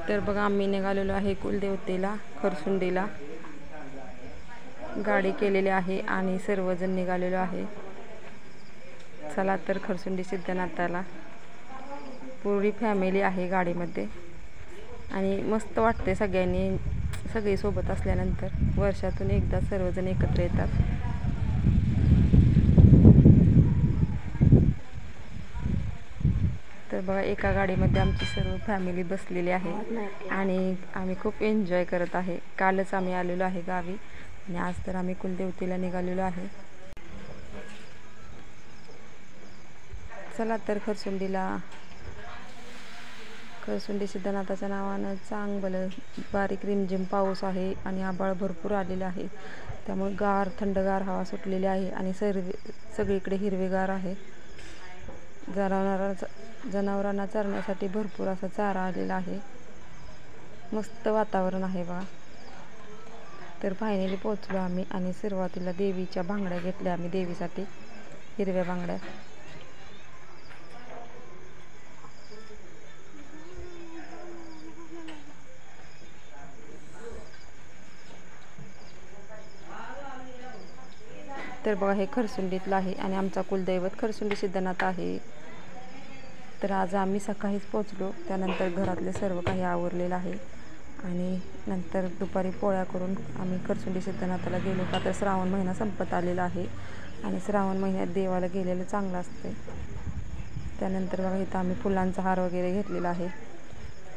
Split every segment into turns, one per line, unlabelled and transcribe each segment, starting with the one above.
तर बघा आम्ही निघालेलो आहे कुलदेवतेला खरसुंडीला. गाडी केलेली आहे आणि सर्वजण निघालेलो आहे. चला तर खरसुंडी सिद्धनाथाला. पूरी फॅमिली आहे गाडीमध्ये आणि मस्त वाटते सगळे सोबत असल्यानंतर. वर्षातून एकदा सर्वजण एकत्र येतात. तर बघा एका गाडीमध्ये आमची सर्व फॅमिली बसलेली आहे आणि आम्ही खूप एन्जॉय करत आहे. कालच आम्ही आलेलो आहे गावी आणि आज तर आम्ही कुलदेवतेला निघालेलो आहे. चला तर खरसुंडी सिद्धनाथाच्या नावानं चांगलं बारीक रिमझिम पाऊस आहे आणि आभाळ भरपूर आलेलं आहे. त्यामुळे थंडगार हवा सुटलेली आहे आणि सगळीकडे हिरवेगार आहे. जनावरांना चरण्यासाठी भरपूर असा चारा आलेला आहे. मस्त वातावरण आहे बघा. तर फायनली पोहोचलो आम्ही आणि सुरुवातीला देवीच्या बांगड्या घेतल्या आम्ही देवीसाठी, हिरव्या बांगड्या. तर बघा हे खरसुंडीतलं आहे आणि आमचा कुलदैवत खरसुंडी सिद्धनाथ आहे. तर आज आम्ही सकाळीच पोचलो. त्यानंतर घरातले सर्व काही आवरलेलं आहे आणि नंतर दुपारी पोळ्या करून आम्ही खरसुंडी सिद्धनाथाला गेलो. का तर श्रावण महिना संपत आलेला आहे आणि श्रावण महिन्यात देवाला गेलेलं चांगलं असते. त्यानंतर बघा इथं आम्ही फुलांचा हार वगैरे घेतलेला आहे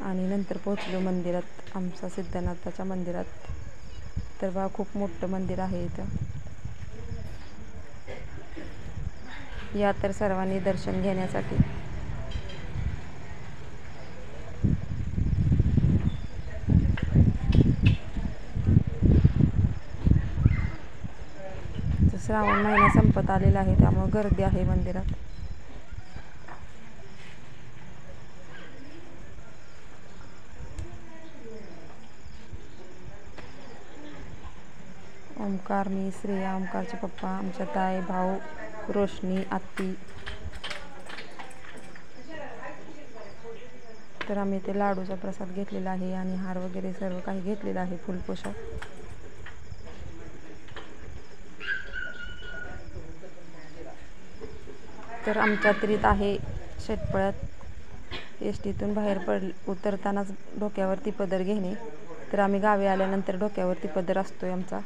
आणि नंतर पोचलो मंदिरात, आमच्या सिद्धनाथाच्या मंदिरात. तर बघा खूप मोठं मंदिर आहे इथं. या तर सर्वांनी दर्शन घेण्यासाठी. श्रावण महिना संपत आलेला आहे त्यामुळे गर्दी आहे मंदिरात. ओमकार, मी, श्रेया, ओमकारचे पप्पा, आमच्या ताई, भाऊ, रोशनी, आत्ती. तर आम्ही ते लाडूचा प्रसाद घेतलेला आहे आणि हार वगैरे सर्व काही घेतलेलं आहे, फुलपोशाख. तर आमच्या त्रीत आहे शेटपळ्यात एसटीतून बाहेर उतरतानाच डोक्यावरती पदर घेणे. तर आम्ही गावी आल्यानंतर डोक्यावरती पदर असतोय आमचा.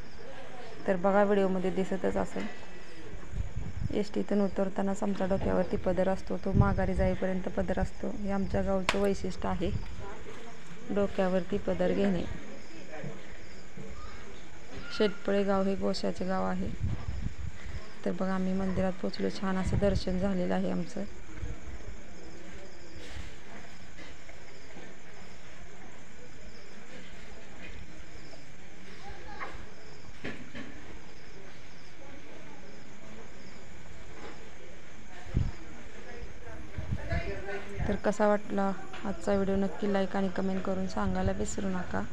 तर बघा व्हिडिओमध्ये दिसतच असेल. एसटीतून उतरतानाच आमच्या डोक्यावरती पदर असतो. तो माघारी जाईपर्यंत पदर असतो. हे आमच्या गावचं वैशिष्ट्य आहे, डोक्यावरती पदर घेणे. शेटपळे गाव हे गोशाचे गाव आहे. तर बघा आम्ही मंदिरात पोचलो. छान असं दर्शन झालेलं आहे आमचं. तर कसा वाटला आजचा व्हिडिओ नक्की लाईक आणि कमेंट करून सांगायला विसरू नका.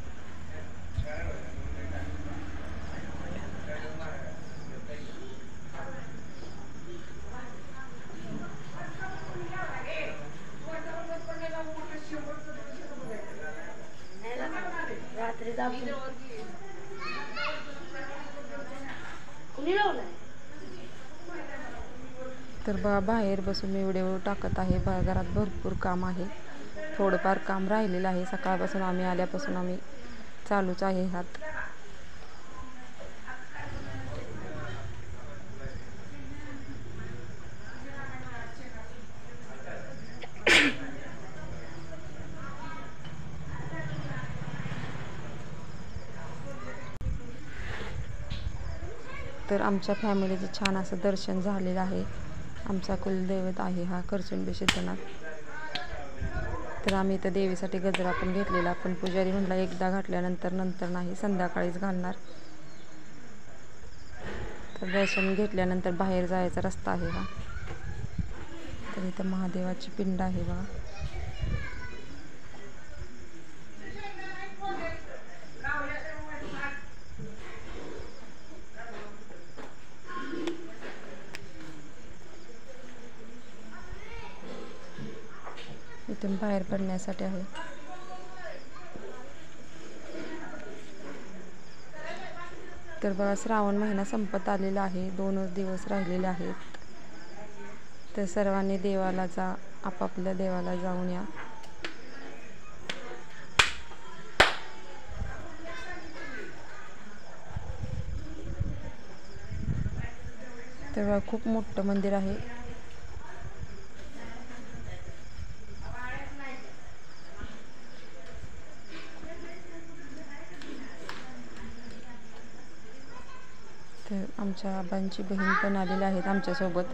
तर बाहेर बसून मी व्हिडिओ टाकत आहे. घरात भरपूर काम आहे, थोडंफार काम राहिलेलं आहे. सकाळपासून आम्ही आल्यापासून आम्ही चालूच आहे हात. तर आमच्या फॅमिलीचं छान असं दर्शन झालेलं आहे. आमचा कुलदैवत आहे हा खरसुंडी सिद्धनाथ. तर आम्ही इथं देवीसाठी गजरा पण घेतलेला, पण पुजारी म्हटला एकदा घातल्यानंतर नंतर नाही, संध्याकाळीच घालणार. तर दर्शन घेतल्यानंतर बाहेर जायचा रस्ता आहे हा. तर इथं महादेवाची पिंड आहे बघा. इथून बाहेर पडण्यासाठी आहे. तर बघा श्रावण महिना संपत आलेला आहे, 2च दिवस राहिलेले आहेत. तर सर्वांनी देवाला आपापल्या देवाला जाऊन या. तर बघा खूप मोठं मंदिर आहे. तर आमच्या आबांची बहीण पण आलेली आहेत आमच्यासोबत.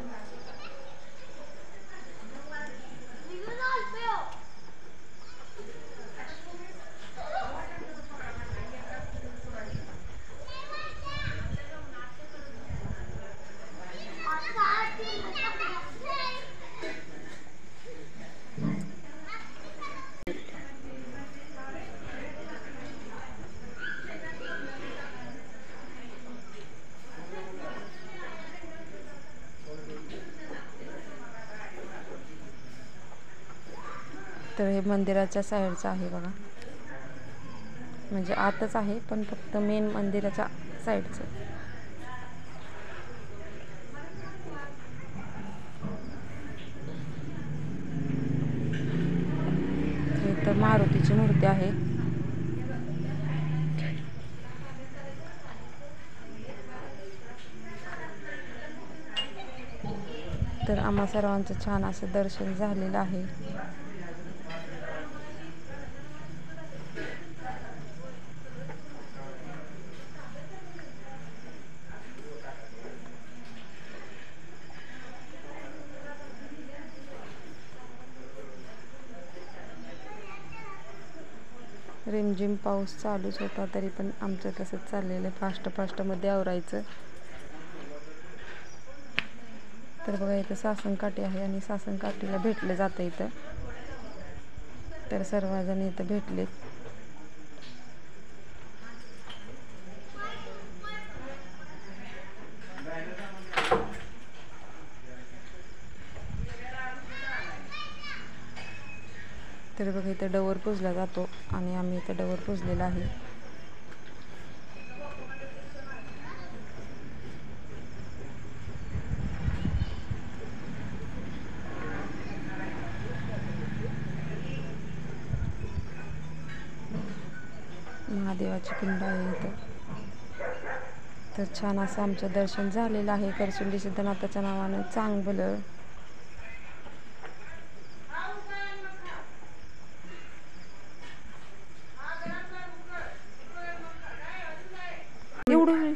तर हे मंदिराच्या साईडचं आहे बघा, म्हणजे आतच आहे पण फक्त मेन मंदिराच्या साईडचं. तर मारुतीची मूर्ती आहे. तर आम्हा सर्वांचं छान असं दर्शन झालेलं आहे. रिमझिम पाऊस चालूच होता, तरी पण आमचं तसंच चाललेलं फास्टमध्ये आवरायचं. तर बघा इथं सासनकाठी आहे आणि सासनकाठीला भेटलं जातं इथं. तर सर्वजण इथं भेटलेत. तर बघा इथं डवर पुजला जातो आणि आम्ही इथं डवर पुजलेला आहे. महादेवाची पिंड आहे इथं. तर छान असं आमचं दर्शन झालेलं आहे करसुंडी सिद्धनाथाच्या नावानं चांगलं. एवढं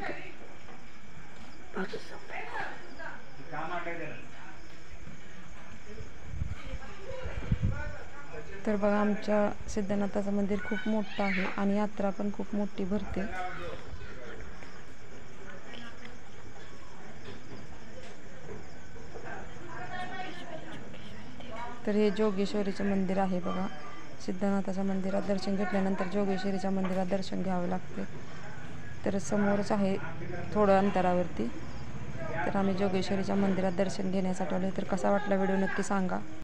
तर बघा आमच्या सिद्धनाथाचं मंदिर खूप मोठं आहे आणि यात्रा पण खूप मोठी भरते. तर हे जोगेश्वरीचं मंदिर आहे बघा. सिद्धनाथाच्या मंदिरात दर्शन घेतल्यानंतर जोगेश्वरीच्या मंदिरात दर्शन घ्यावं लागते. तर समोरच आहे थोडं अंतरावरती. तर आम्ही जोगेश्वरीच्या मंदिरात दर्शन घेण्यासाठी आलो. तर कसा वाटला व्हिडिओ नक्की सांगा.